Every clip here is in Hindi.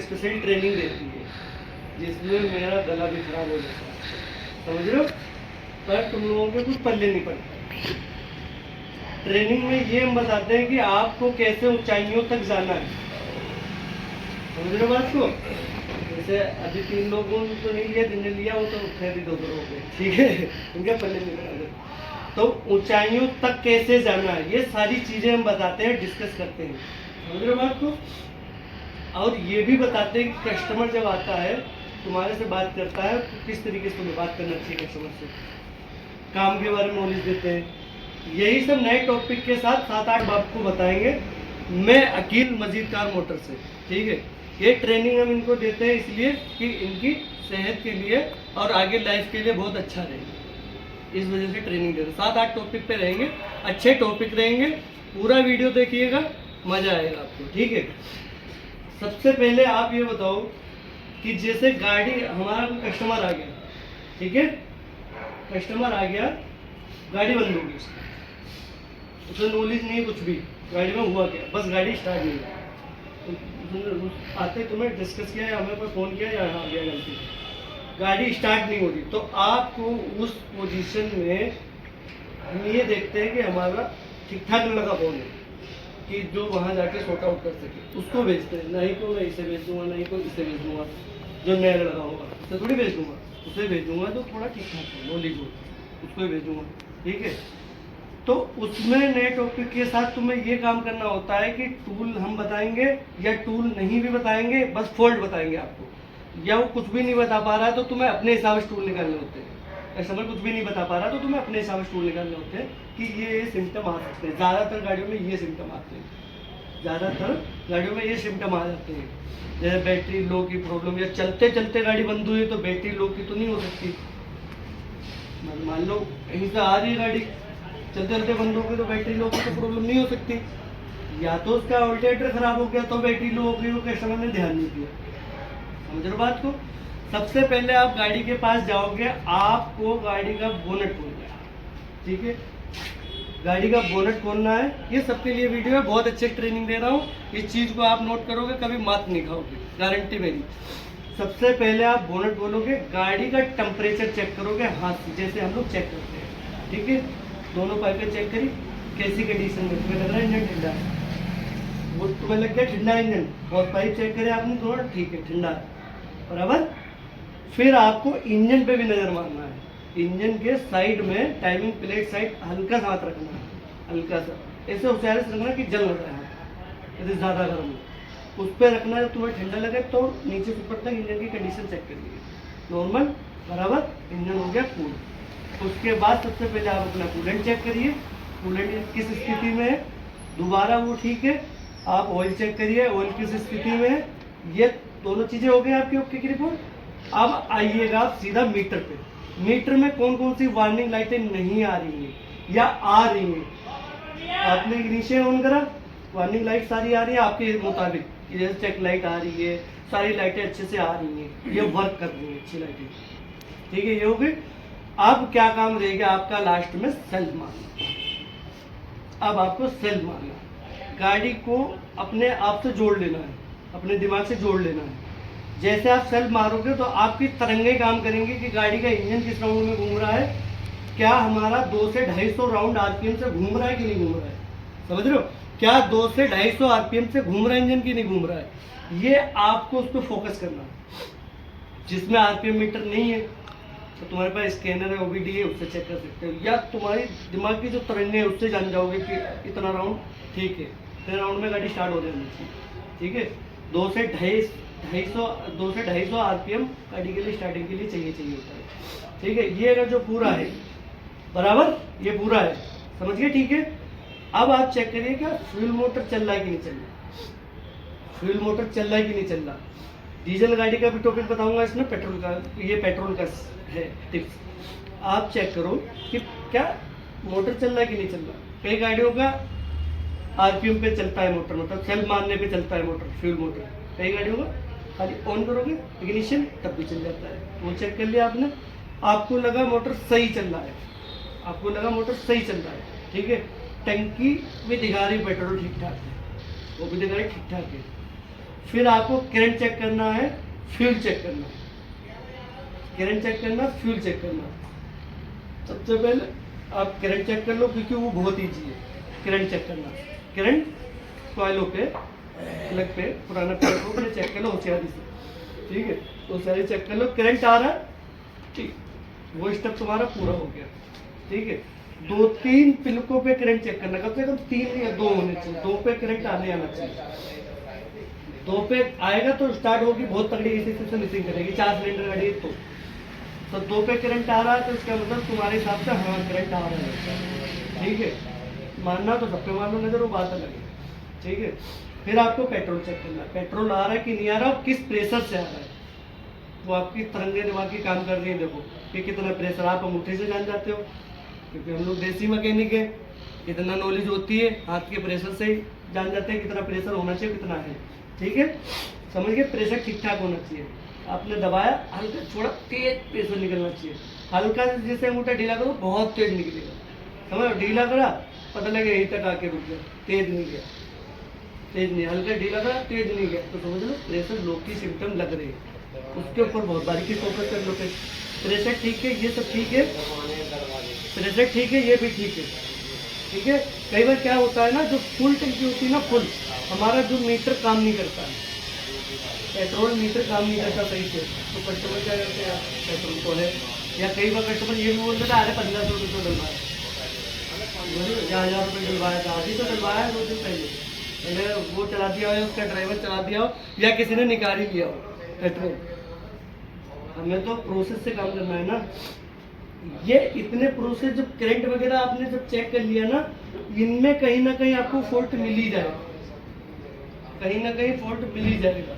स्पेशल ट्रेनिंग देती है जिसमें मेरा गला भी खराब हो जाता है, समझ रहे हो। पर तुम लोगों के कुछ पल्ले नहीं पड़ते। ट्रेनिंग में ये हम बताते हैं कि आपको कैसे ऊंचाइयों तक जाना है, समझ रहे हो बात को। जैसे अभी 3 लोगों तो नहीं लिया, जिन्हें लिया वो तो खैर ही 2 हो गए, ठीक है, उनके पल्ले नहीं पड़ा। तो ऊंचाइयों तक कैसे जाना है ये सारी चीजें हम बताते हैं, डिस्कस करते हैं, समझ रहे हो बात को। और ये भी बताते हैं कि कस्टमर जब आता है तुम्हारे से बात करता है तो किस तरीके से तुम्हें बात करना चाहिए कस्टमर से, काम के बारे में नॉलेज देते हैं। यही सब नए टॉपिक के साथ 7-8 आपको बताएंगे। मैं अकील मजीद कार मोटर से, ठीक है। ये ट्रेनिंग हम इनको देते हैं इसलिए कि इनकी सेहत के लिए और आगे लाइफ के लिए बहुत अच्छा रहेगा, इस वजह से ट्रेनिंग दे रहे हैं। 7-8 टॉपिक पे रहेंगे, अच्छे टॉपिक रहेंगे, पूरा वीडियो देखिएगा, मजा आएगा आपको, ठीक है। सबसे पहले आप ये बताओ कि जैसे गाड़ी, हमारा कोई कस्टमर आ गया, ठीक है, कस्टमर आ गया, गाड़ी बंद होगी, उसे नॉलेज नहीं कुछ भी, गाड़ी में हुआ क्या, बस गाड़ी स्टार्ट नहीं हुई, तो आते तुम्हें डिस्कस किया या हमें कोई फ़ोन किया या आ गया गलती, गाड़ी स्टार्ट नहीं हो रही, तो आपको उस पोजीशन में हम ये देखते हैं कि हमारा ठीक ठाक लड़का कौन है कि जो वहाँ जाके सॉर्ट आउट कर सके, उसको भेजते हैं। नहीं तो मैं इसे भेज दूँगा, नहीं तो इसे भेज दूँगा, जो नया लड़का होगा उसे थोड़ी भेज दूँगा, उसे भेज दूँगा जो थोड़ा ठीक ठाक हो, नॉलेज हो, उसको ही भेजूँगा, ठीक है। तो उसमें नए टॉपिक के साथ तुम्हें ये काम करना होता है कि टूल हम बताएंगे या टूल नहीं भी बताएंगे, बस फॉल्ट बताएंगे आपको, या वो कुछ भी नहीं बता पा रहा है तो तुम्हें अपने हिसाब से टूल निकालने होते हैं। कस्टमर कुछ भी नहीं बता पा रहा तो तुम्हें अपने हिसाब से टूल निकालने होते हैं कि ये सिम्टम आ सकते हैं। ज़्यादातर गाड़ियों में ये सिम्टम आते हैं, ज़्यादातर गाड़ियों में ये सिम्टम आ जाते हैं, जैसे बैटरी लो की प्रॉब्लम, या चलते चलते गाड़ी बंद हुई तो बैटरी लो की तो नहीं हो सकती, मान लो कहीं से आ रही है गाड़ी, चलते चलते बंद हो गई तो बैटरी लो की तो प्रॉब्लम नहीं हो सकती, या तो उसका ऑल्टरनेटर खराब हो गया तो बैटरी लो हो गई, वो कस्टमर ने ध्यान नहीं दिया, समझ रहे हो बात को। सबसे पहले आप गाड़ी के पास जाओगे, आपको गाड़ी का बोनट खोलना है, ठीक है, गाड़ी का बोनट खोलना है। ये सबके लिए वीडियो है, बहुत अच्छे ट्रेनिंग दे रहा हूँ, इस चीज़ को आप नोट करोगे कभी मात नहीं खाओगे, गारंटी मेरी। सबसे पहले आप बोनट खोलोगे, गाड़ी का टेम्परेचर चेक करोगे हाथ से, जैसे हम लोग चेक करते हैं, ठीक है। दोनों पाइपें चेक करी, कैसी कंडीशन में, तुम्हें लग रहा है इंजन ठंडा है, वो तुम्हें लग गया ठंडा इंजन, और पाइप चेक करे आपने दोनों, ठीक है, ठंडा है, बराबर। फिर आपको इंजन पे भी नज़र मारना है, इंजन के साइड में टाइमिंग प्लेट साइड हल्का सा हाथ रखना है, हल्का सा, ऐसे होशियारी से रखना कि जल ना जाए हाथ, यदि ज़्यादा गर्म हो उस पर रखना है, तुम्हें ठंडा लगे तो नीचे से ऊपर तक इंजन की कंडीशन चेक करिए, नॉर्मल, बराबर, इंजन हो गया कूल। उसके बाद सबसे पहले आप अपना कूलेंट चेक करिए, कूलेंट किस स्थिति में है, दोबारा वो ठीक है, आप ऑयल चेक करिए, ऑयल किस स्थिति में है। ये दोनों चीज़ें हो गई आपकी ओके की रिपोर्ट। अब आइएगा आप सीधा मीटर पे, मीटर में कौन कौन सी वार्निंग लाइटें नहीं आ रही हैं या आ रही हैं। आपने इग्निशन ऑन करा, वार्निंग लाइट सारी आ रही है आपके मुताबिक, जैसे चेक लाइट आ रही है, सारी लाइटें अच्छे से आ रही हैं, ये वर्क कर रही हैं अच्छी लाइटें, ठीक है, ये हो गई। अब क्या काम रहेगा आपका, लास्ट में सेल्फ मारना। अब आपको सेल्फ मारना, गाड़ी को अपने आप से जोड़ लेना है, अपने दिमाग से जोड़ लेना है। जैसे आप सेल्फ मारोगे तो आपकी तरंगें काम करेंगी कि गाड़ी का इंजन किस राउंड में घूम रहा है, क्या हमारा 200 से 250 राउंड आरपीएम से घूम रहा है कि नहीं घूम रहा है, समझ रहे हो, क्या 200 से 250 आरपीएम से घूम रहा है इंजन की नहीं घूम रहा है, ये आपको उस पर फोकस करना है। जिसमें आरपीएम मीटर नहीं है तो तुम्हारे पास स्कैनर है, ओबीडी है, उससे चेक कर सकते हो, या तुम्हारी दिमाग की जो तरंगे है उससे जान जाओगे कि इतना राउंड ठीक है, इतने राउंड में गाड़ी स्टार्ट हो जानी चाहिए, ठीक है। 200 से 250 आरपीएम गाड़ी के लिए स्टार्टिंग के लिए चाहिए होता है, ठीक है। ये अगर जो पूरा है, बराबर, ये पूरा है, समझ गए, ठीक है। अब आप चेक करिए क्या फ्यूल मोटर चल रहा है कि नहीं चल रहा, फ्यूल मोटर चल रहा है कि नहीं चल रहा। डीजल गाड़ी का भी टॉपिक बताऊंगा इसमें, पेट्रोल का, ये पेट्रोल का है टिप्स। आप चेक करो कि क्या मोटर चल रहा है कि नहीं चल रहा। कई गाड़ियों का आरपीएम पे चलता है मोटर, मतलब सेल्फ मारने पे चलता है मोटर, फ्यूल मोटर। कई गाड़ियों का खाली ऑन करोगे इग्निशन तब भी चल जाता है, वो चेक कर लिया आपने, आपको लगा मोटर सही चल रहा है, आपको लगा मोटर सही चल रहा है, ठीक है। टंकी भी दिखा रही पेट्रोल ठीक ठाक है, वो भी दिखा रही ठीक ठाक है, फिर आपको करंट चेक करना है, फ्यूल चेक करना है। करंट चेक करना, फ्यूल चेक करना। सबसे पहले आप करंट चेक कर लो, क्योंकि वो बहुत ईजी है करंट चेक करना। करंट कॉइलों पे, प्लग पे, पुराना प्लग को पहले चेक कर लो होशियारी से, ठीक है। होशियारी चेक कर लो, करंट आ रहा है, ठीक, वो स्टेप तुम्हारा पूरा हो गया, ठीक है। 2-3 पिलकों पे करंट चेक करना, कम से कम 3 या 2 होने चाहिए। 2 पे करंट आना चाहिए। 2 पे आएगा तो स्टार्ट होगी, बहुत तगड़ी से मिसिंग करेगी, 4 सिलेंडर गाड़ी है तो 2 पे करंट आ रहा है तो इसका मतलब तुम्हारे हिसाब से हाँ करंट आ रहा है, ठीक है। मानना तो सब पे मान लो, नजर वो बात अलग है, ठीक है। फिर आपको पेट्रोल चेक करना है, पेट्रोल आ रहा है कि नहीं आ रहा, और किस प्रेशर से आ रहा है। वो आपकी तरंगे दिमाग की काम कर रही है, देखो कि कितना प्रेशर, आप अंगूठे से जान जाते हो, क्योंकि हम लोग देसी मैकेनिक है, इतना नॉलेज होती है, हाथ के प्रेशर से ही जान जाते हैं कितना प्रेशर होना चाहिए, कितना है, ठीक है। समझ गए, प्रेशर ठीक ठाक होना चाहिए। आपने दबाया, हल्का थोड़ा तेज प्रेशर निकलना चाहिए, हल्का जैसे अंगूठा ढीला करो बहुत तेज निकलेगा, समझ, ढीला करा पता लगे यहीं तक आके रुक गया, तेज नहीं गया, तेज नहीं, हल्का ढीला करा तेज नहीं गया, तो समझ लो प्रेशर लो की सिम्टम लग रहे हैं। उसके ऊपर बहुत बारीकी फोकस कर लो। प्रेशर ठीक है, ये सब ठीक है, प्रेशर ठीक है, ये भी ठीक है, ठीक है। कई बार क्या होता है ना, जो फुल टंकी होती है ना, फुल, हमारा जो मीटर काम नहीं करता है, पेट्रोल मीटर काम नहीं करता सही से, तो कस्टमर क्या करते हैं, पेट्रोल को है, या कई बार कस्टमर ये भी बोलते हैं अरे 1500 रुपये डलवाया, या 1000 रुपये डलवाया था, अभी तो डलवाया है 2 दिन पहले वो चला दिया हो, उसका ड्राइवर चला दिया हो, या किसी ने निकाल ही लिया हो पेट्रोल। हमें तो प्रोसेस से काम करना है ना। ये इतने प्रोसेस, जब करंट वगैरह आपने जब चेक कर लिया ना, इनमें कहीं ना कहीं आपको फॉल्ट मिल ही जाएगा, कहीं ना कहीं फॉल्ट मिल ही जाएगा।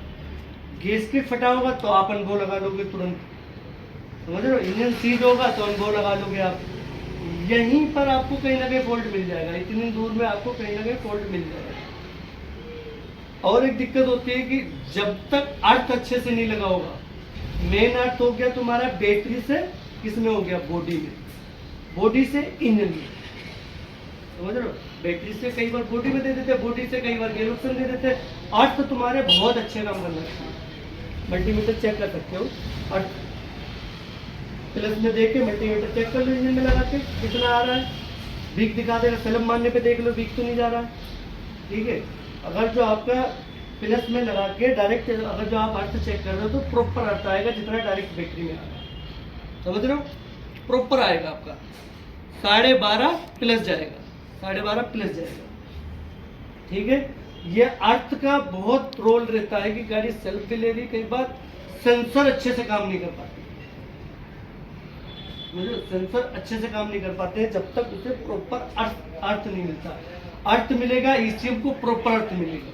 गैस की फटा होगा तो आप अनुभव लगा लोगे तुरंत, समझ रहे हो, इंजन सीज होगा तो अनुभव लगा लोगे आप, यहीं पर आपको कहीं ना कहीं फॉल्ट मिल जाएगा, इतनी दूर में आपको कहीं ना कहीं फॉल्ट मिल जाएगा। और एक दिक्कत होती है कि जब तक अर्थ अच्छे से नहीं लगा होगा, मेन अर्थ हो गया तुम्हारा बैटरी से, किसमें हो गया, बॉडी में, बॉडी से इंजन में, समझ रहे हो, बैटरी से कई बार बॉडी में दे देते, बॉडी से कई बार गेयर ऑप्शन दे देते। अर्थ तुम्हारे बहुत अच्छे काम करना चाहिए, मल्टीमीटर चेक कर सकते हो, अर्थ प्लस में देख के मल्टीमीटर चेक कर लो, इंजन में लगा के कितना आ रहा है, बीक दिखा देगा, फिल्म मारने पे देख लो बीक तो नहीं जा रहा है, ठीक है। अगर जो आपका प्लस में लगा के डायरेक्ट, अगर जो आप अर्थ चेक कर रहे हो तो प्रॉपर अर्थ आएगा, जितना डायरेक्ट बैटरी में आ रहा है, समझ रहे हो, प्रॉपर आएगा आपका, 12.5 प्लस जाएगा, 12.5 प्लस जाएगा, ठीक है। ये अर्थ का बहुत रोल रहता है कि गाड़ी सेल्फ भी ले रही, कई बार सेंसर अच्छे से काम नहीं कर पाते, मुझे सेंसर अच्छे से काम नहीं कर पाते हैं जब तक उसे प्रॉपर अर्थ नहीं मिलता। अर्थ मिलेगा, ईसीएम को प्रॉपर अर्थ मिलेगा,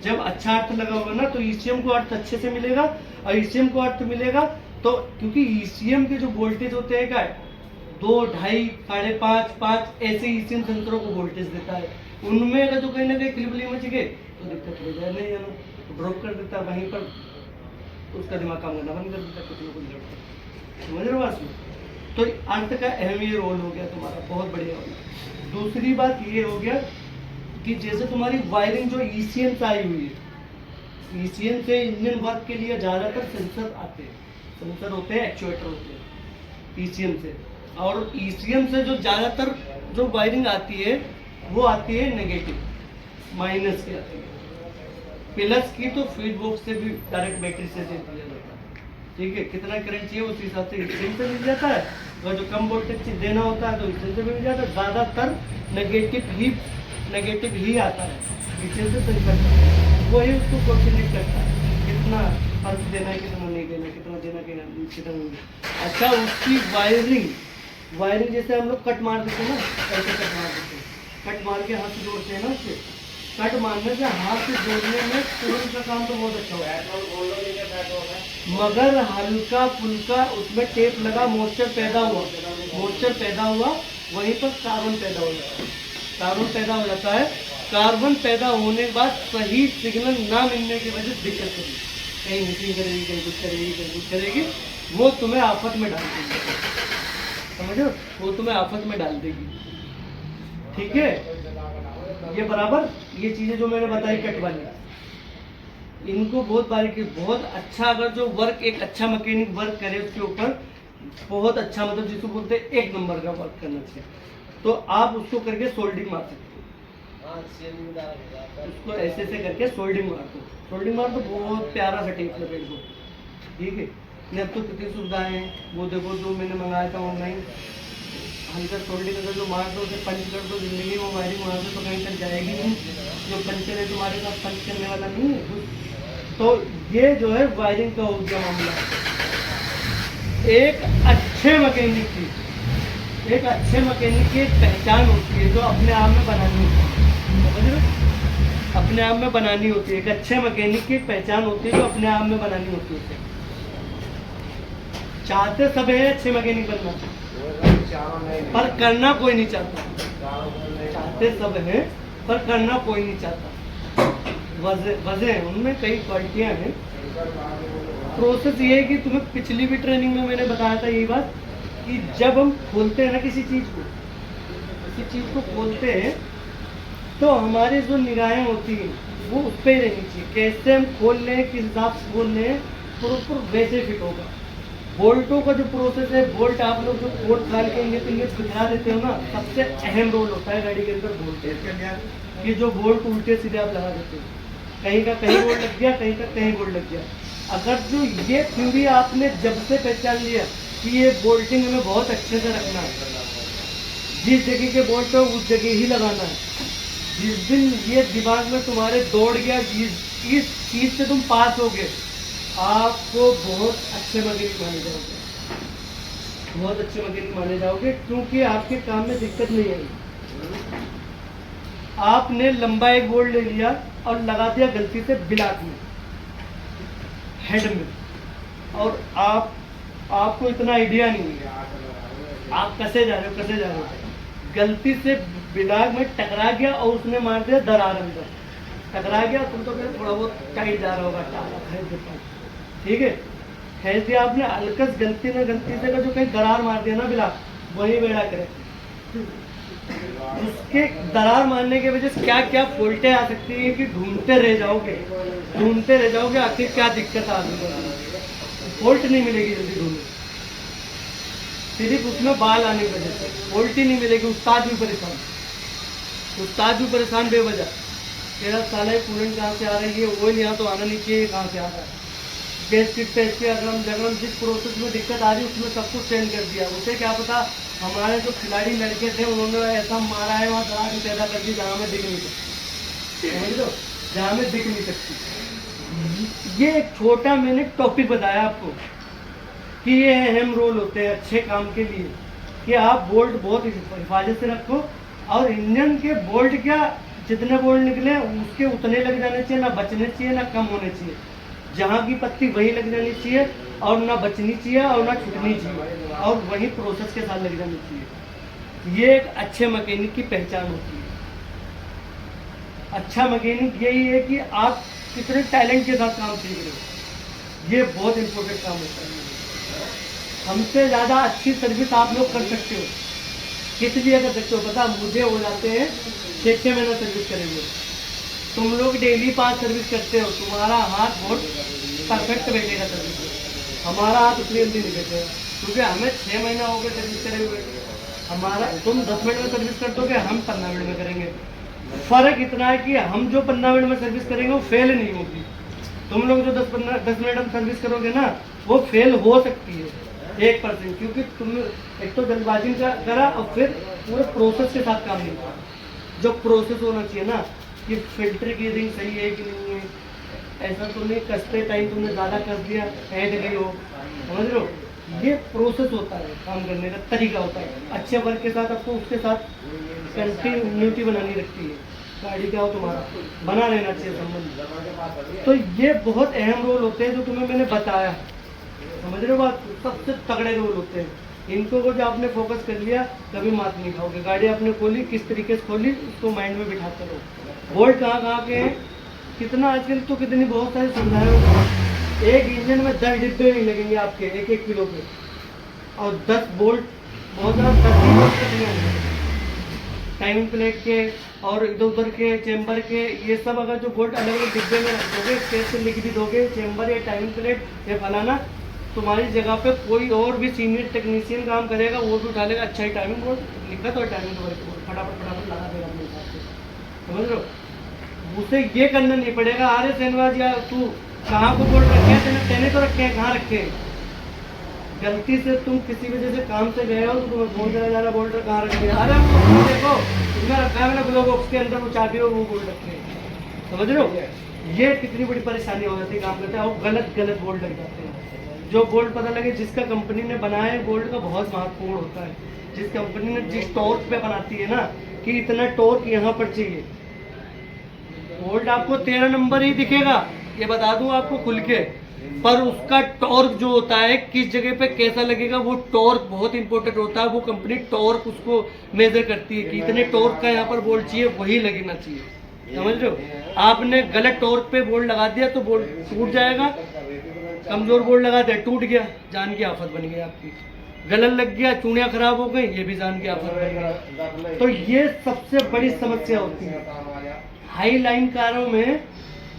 जब अच्छा अर्थ लगा होगा ना तो ईसीएम को अर्थ अच्छे से मिलेगा, और ईसीएम को अर्थ मिलेगा तो, क्योंकि ईसीएम के जो वोल्टेज होते हैं क्या 2, 2.5, 5.5, 5 ऐसे ईसीएम सेंसरों को वोल्टेज देता है, उनमें अगर जो कहीं ना कहीं खिलबली मच गए तो दिक्कत हो जाए, नहीं जाना तो ड्रॉप कर देता है, वहीं पर उसका दिमाग काम करना बंद कर देता है, कुछ ना कुछ लड़ता, समझ रहे हो बात में। तो अर्थ का अहम ये रोल हो गया तुम्हारा, बहुत बढ़िया हो गया। दूसरी बात ये हो गया कि जैसे तुम्हारी वायरिंग जो ईसीएम से आई हुई है, ईसीएम से इंजन वर्क के लिए ज़्यादातर सेंसर आते हैं, सेंसर होते हैं, एक्चुएटर होते हैं ईसीएम से, और ईसीएम से जो ज़्यादातर जो वायरिंग आती है वो आती है नेगेटिव, माइनस की आती है, प्लस की तो फीड बॉक्स से भी डायरेक्ट बैटरी से दे दिया जाता है, ठीक है। कितना करंट चाहिए उस हिसाब से ईसीएम से मिल जाता है, और जो कम वोल्टेज देना होता है तो ईसीएम से मिल जाता है, ज़्यादातर नेगेटिव ही आता है, ईसीएम से सही करता है, वही उसको कोऑर्डिनेट करता है, कितना अर्थ देना है, कितना नहीं देना, कितना देना, कितना नहीं। अच्छा, उसकी वायरिंग जैसे हम लोग कट मार देते हैं ना, ऐसे कट मार देते हैं, कट मार के हाथ से जोड़ते हैं ना, उससे कट मारने से हाथ से जोड़ने में तुरंत का काम तो बहुत अच्छा होता है, मगर हल्का फुल्का उसमें टेप लगा, मॉइस्चर पैदा हुआ, वहीं पर कार्बन पैदा हो जाता है, कार्बन पैदा होने के बाद सही सिग्नल ना मिलने की वजह से दिक्कत करेगी, कहीं मिसिंग करेगी, कहीं कुछ करेगी, वो तुम्हें आफत में डाल देगी, समझो, वो तुम्हें आफत में डाल देगी, ठीक है। ये बराबर, ये चीजें जो मैंने बताई कट वाली, इनको बहुत बारीकी, बहुत अच्छा, अगर जो वर्क एक अच्छा मैकेनिक वर्क करे उसके ऊपर, बहुत अच्छा, मतलब जिसको बोलते हैं एक नंबर का वर्क करना चाहिए, तो आप उसको करके सोल्डिंग मार सकते हो। उसको ऐसे ऐसे करके सोल्डिंग मार दो, सोल्डिंग मार दो, बहुत प्यारा सा टेप लगे इसको, ठीक है। ये अब तो कितनी सुविधाएं हैं, वो देखो जो मैंने मंगाया था ऑनलाइन, हल्का सोल्डिंग अगर जो मार दो, उसे पंच कर दो, जिंदगी में वायरिंग मार दो तो कहीं तक जाएगी नहीं, जो पंचर है तुम्हारे साथ पंच करने वाला नहीं है। तो ये जो है वायरिंग का हो गया मामला। एक अच्छे मैकेनिक की, एक अच्छे मैकेनिक की एक पहचान होती है जो अपने आप में बनानी होती है, समझ रहे हो? अपने आप में बनानी होती है, एक अच्छे मैकेनिक की एक पहचान होती है जो अपने आप में बनानी होती है। चाहते सब है अच्छे मैकेनिक बनना, पर करना कोई नहीं चाहता। चाहते सब है पर करना कोई नहीं चाहता। वजह उनमें कई क्वालिटियां हैं। प्रोसेस ये है कि तुम्हें पिछली भी ट्रेनिंग में मैंने बताया था यही बात, कि जब हम खोलते हैं ना किसी चीज़ को खोलते हैं, तो हमारी जो निगाहें होती हैं वो उस पर ही रहनी चाहिए, कैसे हम खोल लें, किस हिसाब से खोल लें, प्रॉपर वैसे फिट होगा। बोल्टों का जो प्रोसेस है, बोल्ट आप लोग जो बोल्ट डाल के इंगे बिखरा देते हो ना, सबसे अहम रोल होता है गाड़ी के अंदर बोल्ट। ये जो बोल्ट उल्टे सीधे आप लगा देते हो, कहीं का कहीं बोल्ट लग गया, कहीं का कहीं बोल्ट लग गया। अगर जो ये थ्योरी आपने जब से पहचान लिया कि ये बोल्टिंग हमें बहुत अच्छे से रखना है, जिस जगह के बोल्ट है उस जगह ही लगाना है, जिस दिन ये दिमाग में तुम्हारे दौड़ गया, इस चीज से तुम पास हो गए, आपको बहुत अच्छे मैकेनिक माने जाओगे, बहुत अच्छे मैकेनिक माने जाओगे, क्योंकि आपके काम में दिक्कत नहीं आएगी। आपने लंबा एक बोल्ट ले लिया और लगा दिया गलती से ब्लॉक में, हेड में, और आपको इतना आइडिया नहीं है, आप कसे जा रहे हो, गलती से ब्लॉक में टकरा गया और उसने मार दिया दरार अंदर, टकरा गया, तुम तो फिर थोड़ा बहुत टाइट जा रहा होगा, ठीक है, खींच दिया आपने, अलकस गलती से का जो कहीं दरार मार दिया ना ब्लॉक, वही बेड़ा करे। उसके दरार मारने की वजह से क्या क्या फॉल्टें आ सकती है कि ढूंढते रह जाओगे आखिर क्या दिक्कत आ रही, फॉल्ट नहीं मिलेगी जल्दी ढूंढो, सिर्फ उसमें बाल आने की वजह से फॉल्ट ही नहीं मिलेगी। उस्ताद भी परेशान बेवजह, तेरा साला कूलेंट कहाँ से आ रही है, वो यहाँ तो आना नहीं चाहिए, कहाँ से आ रहा है, गैस किट पे इसके अगरम जिस प्रोसेस में दिक्कत आ रही है उसमें सब कुछ चेंज कर दिया। उसे क्या पता हमारे जो खिलाड़ी लड़के थे उन्होंने ऐसा मारा है, वहाँ दरार पैदा कर दी जहाँ में दिख नहीं सकती, समझ लो, जहाँ में दिख नहीं सकती। ये एक छोटा मैंने टॉपिक बताया आपको कि ये अहम रोल होते हैं अच्छे काम के लिए, कि आप बोल्ट बहुत हिफाजत से रखो, और इंजन के बोल्ट क्या जितने बोल्ट निकले उसके उतने लग जाने चाहिए, ना बचने चाहिए ना कम होने चाहिए, जहाँ की पत्ती वही लग जानी चाहिए, और ना बचनी चाहिए और ना छूटनी चाहिए, और वही प्रोसेस के साथ लग जानी चाहिए। ये एक अच्छे मैकेनिक की पहचान होती है। अच्छा मैकेनिक यही है कि आप कितने टैलेंट के साथ काम सीख रहे हो, ये बहुत इम्पोर्टेंट काम होता है। हमसे ज़्यादा अच्छी सर्विस आप लोग कर सकते हो, किस लिए कर सकते हो पता, मुझे हो जाते हैं 6-6 महीना सर्विस करेंगे, तुम लोग डेली 5 सर्विस करते हो, तुम्हारा हाथ बहुत परफेक्ट बैठेगा सर्विस में, हमारा हाथ उतनी जल्दी नहीं बैठेगा, क्योंकि हमें 6 महीना हो गए सर्विस करे हुए, हमारा तुम 10 मिनट में सर्विस कर दोगे, हम 15 मिनट में करेंगे। फर्क इतना है कि हम जो 15 मिनट में सर्विस करेंगे वो फेल नहीं होगी, तुम लोग जो 10 मिनट में सर्विस करोगे ना वो फेल हो सकती है 1%, क्योंकि तुम एक तो जल्दबाजी का करा और फिर पूरे प्रोसेस के साथ काम नहीं करा। जो प्रोसेस होना चाहिए ना कि फिल्टर की रिंग सही है कि नहीं है, ऐसा तो नहीं कसते टाइम तुमने ज़्यादा कस दिया हेड गई हो, समझ लो, ये प्रोसेस होता है, काम करने का तरीका होता है। अच्छे वर्क के साथ आपको उसके साथ कंटिन्यूटी बनानी रखती है, गाड़ी का हो तुम्हारा बना रहना चाहिए संबंध। तो ये बहुत अहम रोल होते हैं जो तुम्हें मैंने बताया, समझ रहे हो बात, सबसे तगड़े रोल होते हैं। इनको को जो आपने फोकस कर लिया कभी मात नहीं खाओगे। गाड़ी आपने खोली किस तरीके से खोली उसको माइंड में बिठाते रहो। बोल्ट कहाँ के हैं, कितना आजकल तो कितनी बहुत सारी सुविधाएं, एक इंजन में 10 डिब्बे नहीं लगेंगे आपके 1-1 किलो के, और 10 बोल्ट बहुत ज़्यादा 30 बोल्ट टाइमिंग प्लेट के और इधर उधर के चेम्बर के ये सब अगर जो बोल्ट अलग अलग डिब्बे में रख दोगे, स्पेस से लिख भी दोगे चेम्बर या टाइमिंग प्लेट या फलाना, तुम्हारी जगह पे कोई और भी सीनियर टेक्नीशियन काम करेगा, वो भी उठा लेगा। अच्छा ही टाइमिंग बोर्ड लिखा तो टाइमिंग बोर्ड फटाफट फटाफट लगा देगा अपने हिसाब से, समझ लो। उसे ये करना नहीं पड़ेगा, अरे शहनवाज यार तू कहाँ को बोल्ट रखे हैं, तेने तो रखे हैं, कहाँ रखे हैं। गलती से तुम किसी वजह से काम से गए हो तो तुम्हें फोन करा जा रहा बोल्ट कहाँ रख दिया, अरे वो देखो तुमने रखा है मैंने ग्लो बॉक्स के अंदर, वो चाबी हो वो बोल्ट रखे हैं, समझ रहे हो। ये कितनी बड़ी परेशानी हो जाती है काम करते हैं, और गलत गलत बोल्ट लग जाते हैं। जो बोल्ट पता लगे जिसका कंपनी ने बनाया है, बोल्ट का बहुत महत्वपूर्ण होता है। जिस कंपनी ने जिस टॉर्क पे बनाती है ना कि इतना टॉर्क यहाँ पर चाहिए, बोल्ट आपको 13 नंबर ही दिखेगा, ये बता दूं आपको खुल के, पर उसका टॉर्क जो होता है किस जगह पे कैसा लगेगा, वो टॉर्क बहुत इंपॉर्टेंट होता है। वो कंपनी टॉर्क उसको मेजर करती है कि इतने टॉर्क का यहाँ पर बोल्ट चाहिए, वही लगना चाहिए, समझ रहे हो। आपने गलत टॉर्क पे बोल्ट लगा दिया तो बोल्ट टूट जाएगा, कमजोर बोल्ट लगा दिया टूट गया, जान की आफत बन गई आपकी। गलत लग गया, चूड़ियाँ खराब हो गई, ये भी जान की आफत बन गई। तो ये सबसे बड़ी समस्या होती है। हाई लाइन कारों में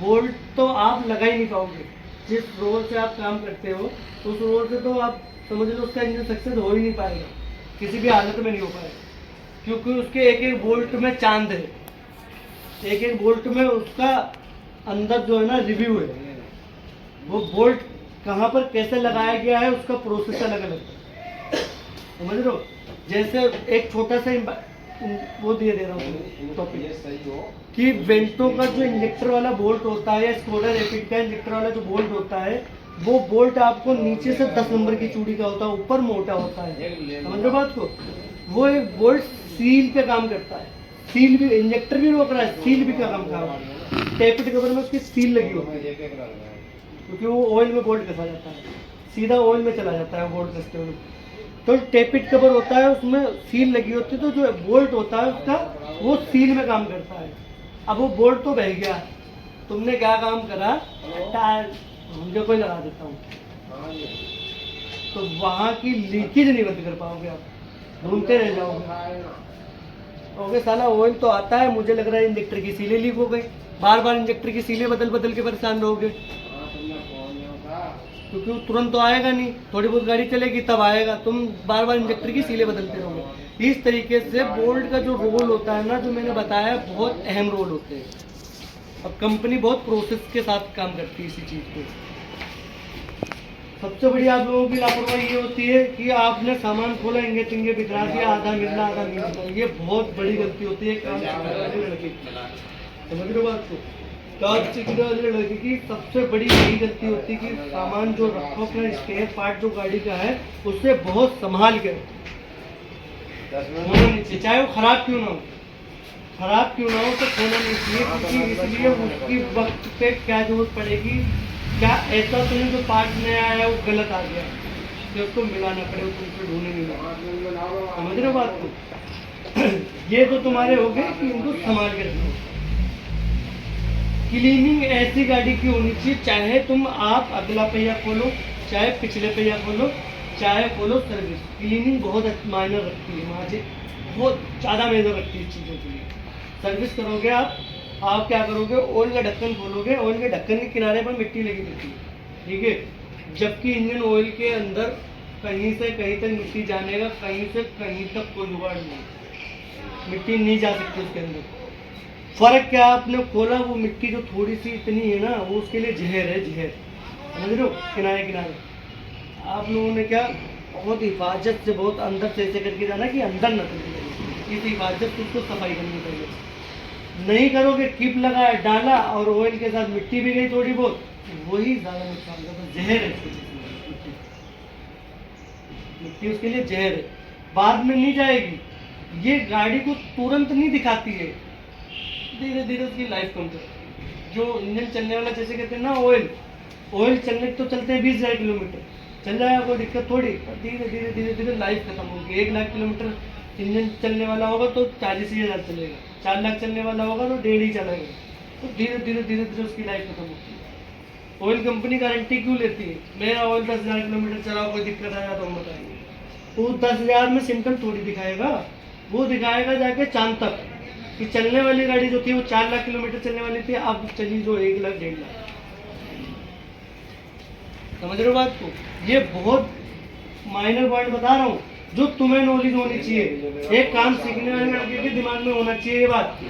बोल्ट तो आप लगा ही नहीं पाओगे। जिस रोल से आप काम करते हो उस रोल से तो आप समझ लो उसका इंजन सक्सेस हो ही नहीं पाएगा, किसी भी हालत में नहीं हो पाएगा, क्योंकि उसके एक एक बोल्ट में चांद है, एक एक बोल्ट में उसका अंदर जो है ना रिव्यू है। वो बोल्ट कहाँ पर कैसे लगाया गया है उसका प्रोसेस अलग अलग है, समझ लो। जैसे एक छोटा सा वो दे रहा हूँ टॉपिक कि वेंटो का जो इंजेक्टर वाला बोल्ट होता है या स्कोडा रैपिड का इंजेक्टर वाला जो बोल्ट होता है, वो बोल्ट आपको नीचे से 10 नंबर की चूड़ी का होता है, ऊपर मोटा होता है, समझ रहे बात को। वो एक बोल्ट सील पे काम करता है, सील भी इंजेक्टर भी रोक रहा है, सील भी का काम कर रहा है। टैपिड कवर में उसकी सील लगी होती है, क्योंकि वो ऑयल में बोल्ट कसा जाता है, सीधा ऑयल में चला जाता है बोल्ट कसते हुए। तो टेपिट कवर होता है उसमें सील लगी होती है, तो जो बोल्ट होता है उसका वो सील में काम करता है। अब वो बोल्ट तो बह गया, तुमने क्या काम करा, टायर मुझे कोई लगा देता हूँ, तो वहाँ की लीकेज नहीं बंद कर पाओगे, आप ढूंढते रह जाओगे। ओके साला ऑयल तो आता है, मुझे लग रहा है इंजेक्टर की सीलें लीक हो गई, बार बार इंजेक्टर की सीलें बदल बदल के परेशान रहोगे, क्योंकि वो तुरंत तो आएगा नहीं, थोड़ी बहुत गाड़ी चलेगी तब आएगा, तुम बार बार इंजेक्टर की सीलें बदलते रहोगे। इस तरीके से बोल्ट का जो रोल होता है ना, जो मैंने बताया, बहुत अहम रोल होते हैं। अब कंपनी बहुत प्रोसेस के साथ काम करती है इसी चीज़ पे। सबसे बड़ी आप लोगों की लापरवाही ये होती है कि आपने सामान खोला, इंगे तिंगे बिखरा दिया, आधा मिलना आधा नहीं मिलना, ये बहुत बड़ी गलती होती है काम वाले लड़के की, समझ रहे हो बात को। कार सीखने वाले लड़के की सबसे बड़ी यही गलती होती है कि सामान जो रखो अपना स्पेयर पार्ट जो गाड़ी का है उससे बहुत संभाल के होना नहीं चाहिए, चाहे वो खराब क्यों ना हो, खराब क्यों ना हो तो खोना नहीं चाहिए, क्योंकि इसलिए उसकी वक्त पे क्या जरूरत पड़ेगी, क्या ऐसा तो नहीं जो पार्ट नया आया वो गलत आ गया तो उसको मिलाना पड़े, उसको ढूंढने नहीं लगा, समझ रहे हो बात को। ये तो तुम्हारे हो गए कि उनको संभाल के रखो। क्लीनिंग ऐसी गाड़ी की होनी चाहिए, चाहे तुम आप अगला पहिया खोलो, चाहे पिछले पहिया खोलो, चाहे खोलो सर्विस, क्लीनिंग बहुत मायने रखती है, मुझे बहुत ज़्यादा मायने रखती है इस चीज़ों के लिए। सर्विस करोगे आप क्या करोगे, ऑयल का ढक्कन खोलोगे, ऑयल के ढक्कन के किनारे पर मिट्टी लगी रहती है, ठीक है, जबकि इंजन ऑयल के अंदर कहीं से कहीं तक मिट्टी जाने का कहीं से कहीं तक कोई जुगाड़ नहीं, मिट्टी नहीं जा सकती उसके अंदर। फर्क क्या, आपने खोला वो मिट्टी जो थोड़ी सी इतनी है ना, वो उसके लिए जहर है, जहर, समझ रहे हो, किनारे किनारे। आप लोगों ने क्या बहुत हिफाजत से, बहुत अंदर से ऐसे करके जाना कि अंदर न चलती, इस हिफाजत से उसको सफाई करनी चाहिए। नहीं करोगे, कीप लगाया डाला और ऑयल के साथ मिट्टी भी गई थोड़ी बहुत, वही ज़्यादा नुकसान करता, जहर है मिट्टी, उसके लिए जहर है, बाद में नहीं जाएगी। ये गाड़ी को तुरंत नहीं दिखाती है, धीरे धीरे उसकी लाइफ कम करती। जो इंजन चलने वाला, जैसे कहते हैं ना ऑयल चलने तो चलते हैं 20,000 किलोमीटर चल जाएगा, कोई दिक्कत थोड़ी, धीरे धीरे धीरे धीरे लाइफ खत्म होगी। 1 लाख किलोमीटर इंजन चलने वाला होगा तो 40,000 चलेगा, 4 लाख चलने वाला होगा तो 1.5 ही चलेगा, तो धीरे धीरे धीरे धीरे उसकी लाइफ खत्म होती है। ऑयल कंपनी गारंटी क्यों लेती है, मेरा ऑयल 10,000 किलोमीटर चला, कोई दिक्कत आया तो हम बताएंगे। वो 10,000 में सिम्टम थोड़ी दिखाएगा, वो दिखाएगा जाके चांद तक, कि चलने वाली गाड़ी जो थी वो 4 लाख किलोमीटर चलने वाली थी, अब चली जो 1 लाख 1.5 लाख। समझ रहे हो बात को? ये बहुत माइनर पॉइंट बता रहा हूँ जो तुम्हें नॉलेज होनी चाहिए। एक काम सीखने वाले लड़के के दिमाग में होना चाहिए ये बात।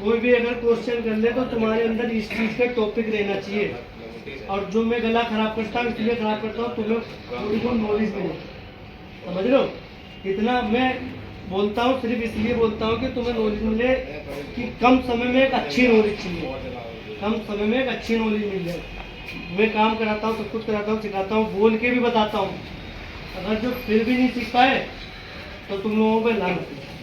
कोई भी अगर क्वेश्चन कर ले तो तुम्हारे अंदर इस चीज का टॉपिक रहना चाहिए। और जो मैं गला खराब करता हूँ इसलिए खराब करता हूँ, तुम्हें थोड़ी बहुत नॉलेज मिले। समझ रहे हो? इतना मैं बोलता हूँ सिर्फ इसलिए बोलता हूँ कि तुम्हें नॉलेज मिले कि कम समय में एक अच्छी नॉलेज चाहिए, कम समय में एक अच्छी नॉलेज मिल जाए। मैं काम कराता हूँ, सब कुछ कराता हूँ, सिखाता हूँ, बोल के भी बताता हूँ। अगर जो फिर भी नहीं सीख पाए तो तुम लोगों पर लानत है।